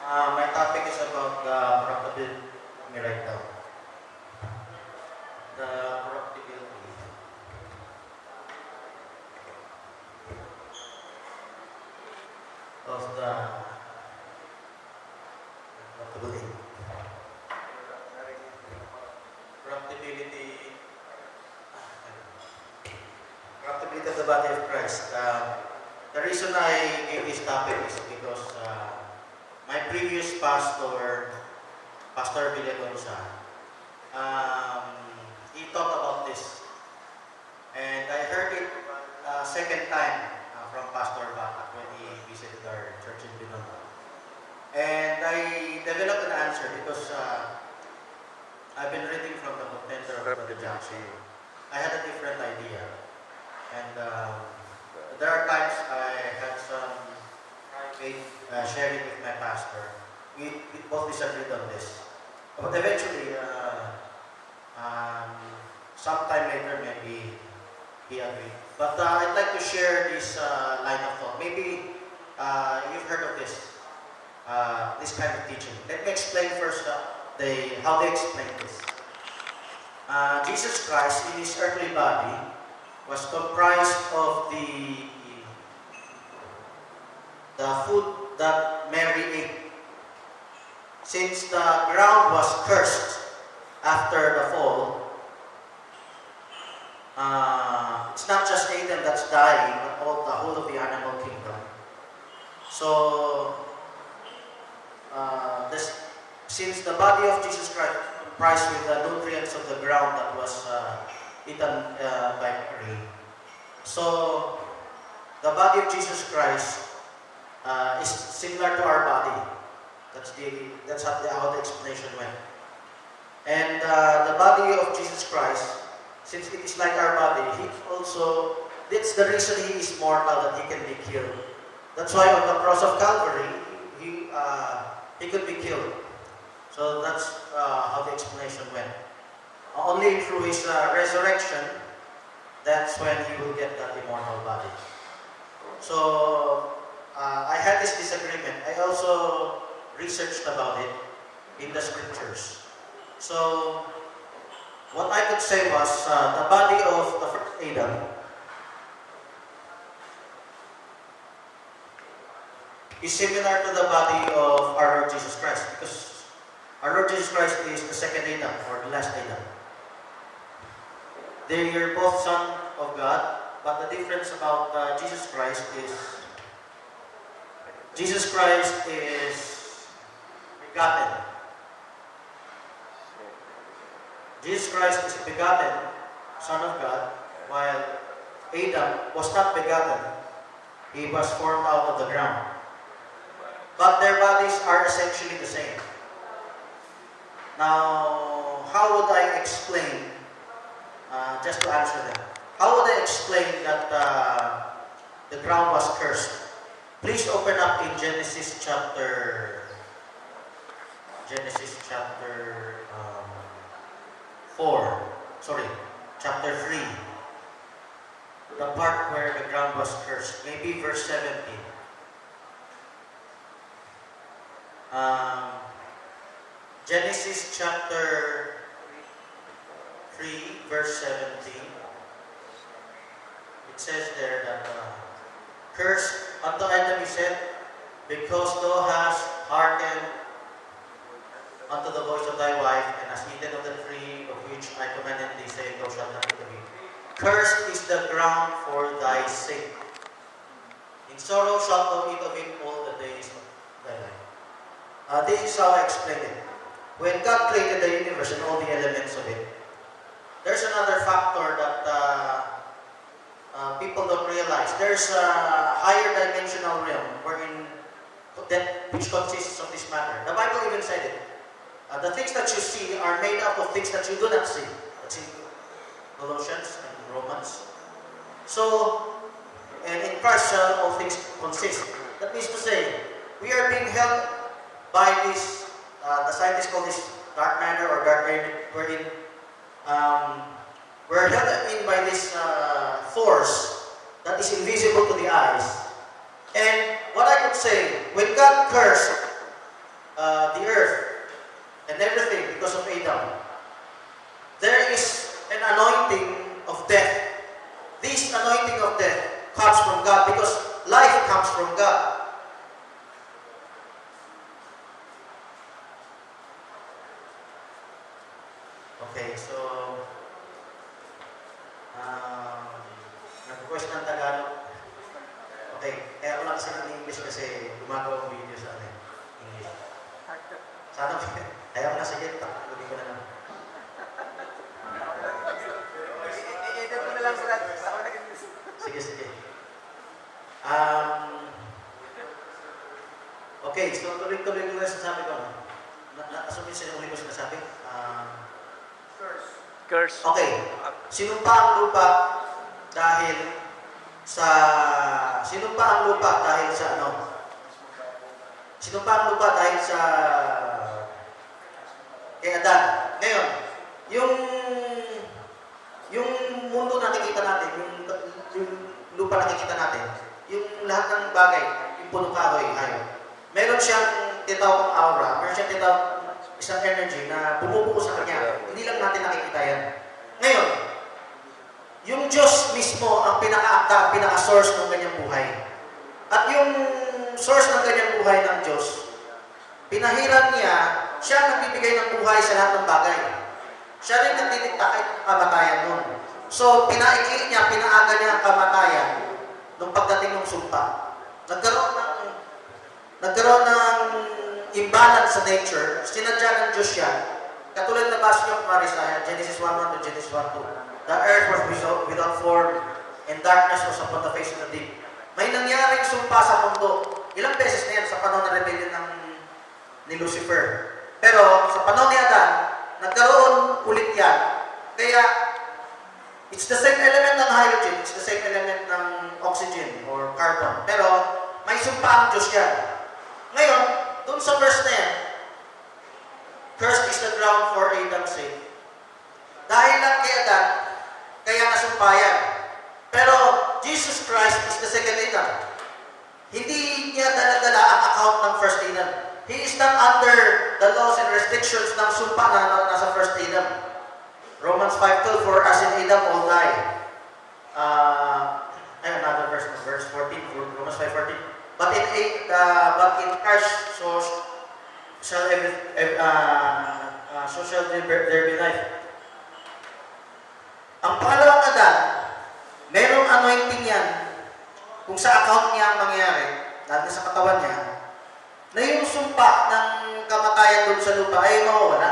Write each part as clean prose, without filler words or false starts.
My topic is about the corruptibility. Let me write down. The corruptibility of the corruptibility. Corruptibility. Corruptibility of the body of Christ. The reason I gave this topic is because my previous pastor, Pastor Villagonza, he talked about this, and I heard it second time from Pastor Batak when he visited our church in Binondo. And I developed an answer because I've been reading from the contender of Brother Jackson. I had a different idea, and there are times I had some private sharing with my pastor. We both disagreed on this, but eventually, sometime later, maybe he agreed. But I'd like to share this line of thought. Maybe you've heard of this kind of teaching. Let me explain first how they explain this. Jesus Christ, in his earthly body, was comprised of the food that Mary ate. Since the ground was cursed after the fall, it's not just Adam that's dying, but the whole of the animal kingdom. So, since the body of Jesus Christ comprised with the nutrients of the ground that was eaten by Mary, so the body of Jesus Christ is similar to our body. That's how the explanation went. And the body of Jesus Christ, since it is like our body, that's the reason he is mortal, that he can be killed. That's why on the cross of Calvary, he could be killed. So that's how the explanation went. Only through his resurrection, that's when he will get that immortal body. So I had this disagreement. I also researched about it in the scriptures. So what I could say was the body of the first Adam is similar to the body of our Lord Jesus Christ, because our Lord Jesus Christ is the second Adam, or the last Adam. They are both Son of God, but the difference about Jesus Christ is begotten. Jesus Christ is begotten, Son of God, while Adam was not begotten. He was formed out of the ground. But their bodies are essentially the same. Now, how would I explain, just to answer them, how would I explain that the ground was cursed? Please open up in Genesis chapter 3. The part where the ground was cursed. Maybe verse 17. Genesis chapter 3, verse 17. It says there that cursed unto Adam he said, because thou hast hearkened unto the voice of thy wife, and hast eaten of the tree of which I commanded thee, saying, thou shalt not eat of it. Cursed is the ground for thy sake. In sorrow shalt thou eat of it all the days of thy life. This is how I explain it. When God created the universe and all the elements of it, there's another factor that people don't realize. There's a higher dimensional realm which consists of this matter. The Bible even said it. The things that you see are made up of things that you do not see. That's in Colossians and Romans. So, and in Christ shall all things consist. That means to say, we are being held by this, the scientists call this dark matter or dark energy, wherein we're held in by this force that is invisible to the eyes. And what I could say, when God cursed Okay, so, nag-request ng Tagalog. Okay, kaya ako nakasagot ng English kasi gumagawa ng video sa akin. English. Sana, kaya ako nasa jet, tagalogin ko na lang. I-edit ko na lang sila. Sige, sige. Okay, so tuloy-tuloy ko na sasabi ko. Nakasubin sa yung huli ko sinasabi. Curse. Okay, sinumpa ang lupa dahil sa... Sinumpa ang lupa dahil sa ano? Sinumpa ang lupa dahil sa... kay Adan. Ngayon, yung mundo nakikita natin, yung lupa nakikita natin, yung lahat ng bagay, yung punong kahoy, hayop, meron siyang tinatawag aura, meron siyang tinatawag isang energy na bumubuo sa kanya. Hindi lang natin nakikita yan. Ngayon, yung Diyos mismo ang pinaka-akta, pinaka-source ng kanyang buhay. At yung source ng kanyang buhay ng Diyos, pinahiran niya, siya ang nagbibigay ng buhay sa lahat ng bagay. Siya rin nagtitikta kahit kamatayan nun. So, pinaiki niya, pinaaga niya ang kamatayan nung pagdating ng sumpa. Nagkaroon ng imbalance sa nature, sinadya ng Diyos yan. Katulad na basa niyo kung sa Genesis 1:1 to Genesis 1:2. The earth was without form, and darkness was upon the face of the deep. May nangyaring sumpa sa mundo. Ilang beses na yan sa panahon ng rebellion ni Lucifer. Pero sa panahon ni Adan, nagkaroon ulit yan. Kaya, it's the same element ng hydrogen, it's the same element ng oxygen or carbon. Pero, may sumpa ang Diyos yan. Ngayon, dun sa verse na yan, cursed is the ground for Adam's sake. Dahil lang kay Adan, kaya nasumpa yan. Pero, Jesus Christ is the second Adam. Hindi niya dala-dala ang account ng first Adam. He is not under the laws and restrictions ng sumpa na nasa first Adam. Romans 5:12, for as in Adam all die. Another verse, verse 14, Romans 5:14. But in Christ, so shall there be life. Ang pangalawang Adan, merong anointing yan kung sa account niya ang mangyayari, lalo sa katawan niya, na yung sumpa ng kamatayan doon sa lupa ay mawawala.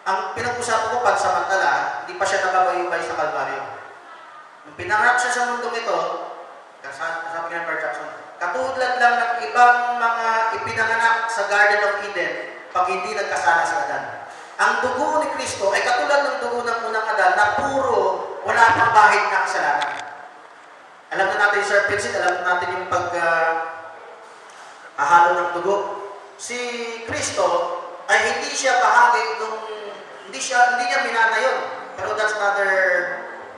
Ang pinag-usapan ko pansamantala, hindi pa siya nakabayubay sa Kalbaryo. Nung pinangarap siya sa mundong ito, sabi nga Bert Jackson, katulad lang ng ibang mga ipinanganak sa Garden of Eden pag hindi nagkasala sa Adan. Ang dugo ni Kristo ay katulad ng dugo ng unang Adan na puro wala pang bahid na kasalanan. Alam na natin yung serpent seed, alam na natin yung ahalo ng dugo. Si Kristo ay hindi siya bahagi nung hindi niya minana yun. Pero that's another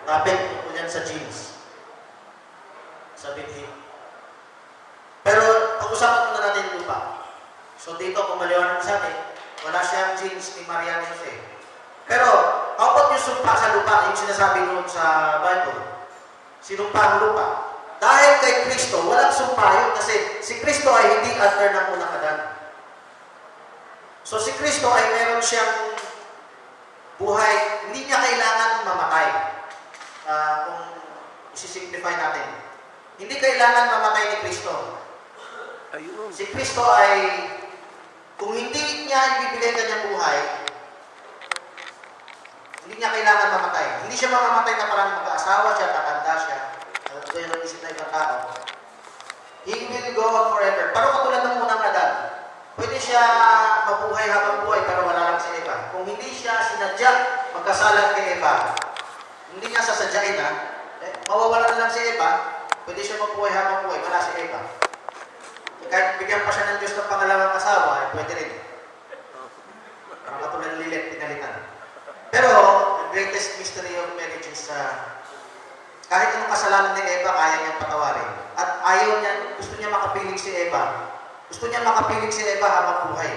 topic yan sa genes. Sa binhi. Pero pag-usapan muna natin yung lupa. So dito kung maliwanag sa atin, wala siyang genes ni Maria ni Jose. Pero how about yung sumpa sa lupa, yung sinasabi noon sa Bible? Sinumpa ang lupa. Dahil kay Kristo, walang sumpa yun kasi si Kristo ay hindi under ng unang Adan. So si Kristo ay meron siyang buhay, hindi niya kailangan mamatay. Kung isi-simplify natin. Hindi kailangan mamatay ni Kristo. Ayun. Si Kristo ay, kung hindi niya ibibigay kanyang buhay, hindi niya kailangan mamatay. Hindi siya mamamatay na parang mag-aasawa siya, tatanda siya. Ito yung isip na ibang tao. He will go on forever. Pero katulad ng unang Adan, pwede siya mabuhay habang buhay pero wala lang si Eva. Kung hindi siya sinadya magkasalan kay Eva, hindi niya sasadyain mawawala na lang si Eva, pwede siya mabuhay habang buhay, wala si Eva. Kahit bigyan pa siya ng Diyos ng pangalawang asawa, pwede rin. Parang katulad ng Lilith, pinalitan. Pero, the greatest mystery of marriage is kahit anong kasalanan ni Eva, kaya niyang patawarin. At ayaw niya, gusto niya makapiling si Eva. Gusto niya makapiling si Eva habang buhay.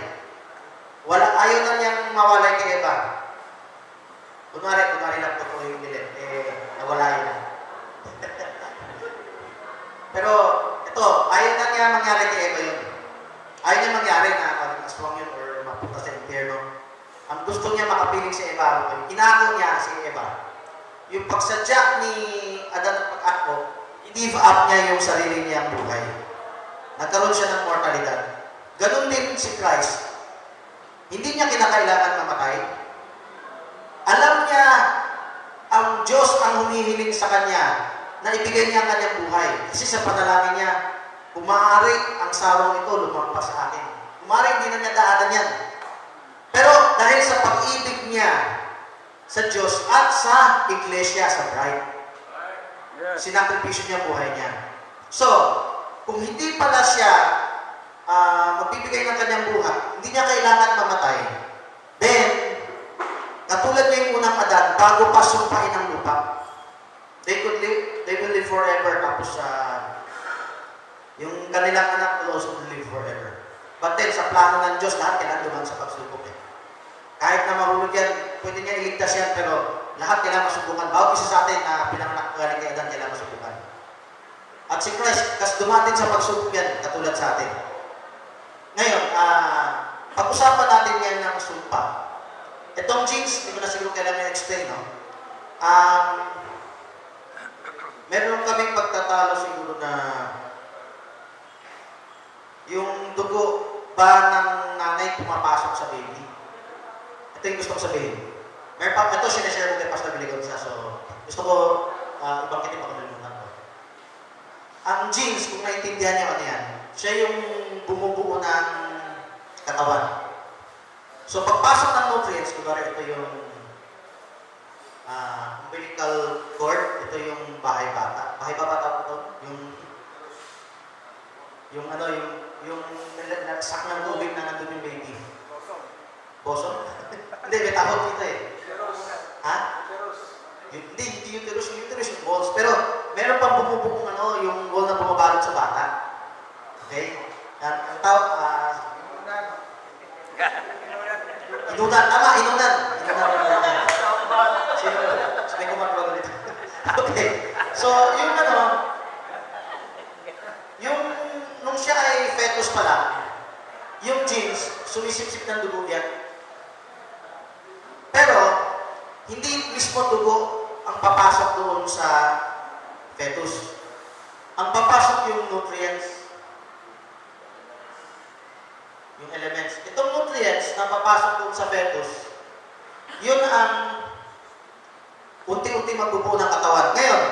Ayaw na niyang mawalay kay Eva. Kunwari lang totoo yung Lilith, nawala yun. Pero, ito, ayaw na niya mangyari kay Eva yun. Ayaw niya mangyari na aswang yun or mapunta sa impyerno. Ang gusto niya makapiling si Eva. Inako niya si Eva. Yung pagsadya ni Adan at pag-ako, give up niya yung sarili niyang buhay. Nagkaroon siya ng mortalidad. Ganon din si Christ. Hindi niya kinakailangan mamatay. Alam niya, ang Diyos ang humihiling sa kanya na ibigay niya ang kanyang buhay. Kasi sa panalangin niya, kung maaari ang sawang ito lumampas sa akin. Kung maaari, hindi na niya daanan yan. Pero dahil sa pag-ibig niya sa Diyos at sa iglesia, sa bride, sinakripisyo niya buhay niya. So, kung hindi pala siya magbibigay ng kanyang buhay, hindi niya kailangan mamatay, then, katulad niya yung unang Adan, bago pa sumpain ang lupa, they will live forever, tapos yung kanilang anak will also live forever. But then, sa plano ng Diyos, lahat kailangan dumaan sa pagsubok. Kahit na mahulog yan, pwede niya iligtas yan, pero lahat kailangan masubukan. Bawat isa sa atin na pinanganak galing kay Adan, kailangan masubukan. At si Christ, kas dumating sa pagsubok yan, katulad sa atin. Ngayon, pag-usapan natin ngayon ng sumpa. Itong genes, hindi ko na siguro kailangan i-explain, no? Meron kaming pagtatalo siguro na yung dugo ba ng nanay pumapasok sa baby. Ito yung gusto ko sabihin. Meron pa, ito sinashare ko kay Pastor Biligonza, so gusto ko ibangkitin ako nalimutan ko. Ang genes, kung naintindihan niyo ano yan, siya yung bumubuo ng katawan. So pagpasok ng nutrients, kunwari ito yung umbilical cord, ito yung bahay bata. Bahay bata po ito, yung nagsak ng tubig na nandun yung baby. Boson? Hindi, may tawag dito eh. Ha? Hindi uterus, yung balls. Pero meron pang bumubukong yung wall na bumabalot sa bata. Okay? Ang tawag, inunan. Tama, inunan. Sino? May kumakrolo dito. Okay. So, nung siya ay fetus pa lang, yung genes, sumisipsip ng dugo yan. Pero, hindi mismo dugo ang papasok doon sa fetus. Ang papasok yung nutrients, yung elements. Itong nutrients na papasok doon sa fetus, yun ang unti-unti magbubuo ng katawan. Ngayon,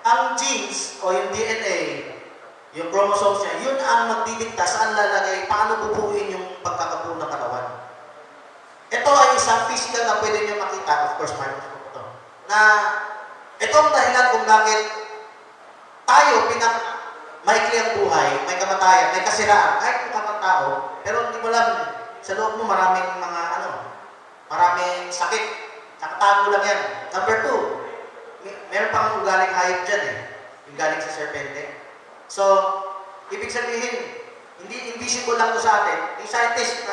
ang genes o yung DNA, yung chromosomes niya, yun ang magdidikta saan lalagay, paano bubuuin yung pagkakabuo ng katawan. Ito ay isang physical na pwede niyo makita, of course, microscope ito, na itong dahilan kung bakit tayo maikli ang buhay, may kamatayan, may kasiraan, kahit kung tao, pero hindi mo alam, sa loob mo maraming maraming sakit, nakatago lang yan. Number 2, meron pang ugaling hayop dyan yung galing sa serpente. So, ibig sabihin, hindi invisible lang to sa atin. Yung scientist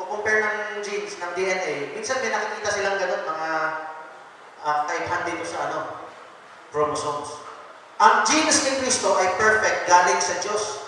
compare ng genes, ng DNA, minsan may nakikita silang ganun, mga kaibahan dito sa chromosomes. Ang genes ni Kristo ay perfect, galing sa Diyos.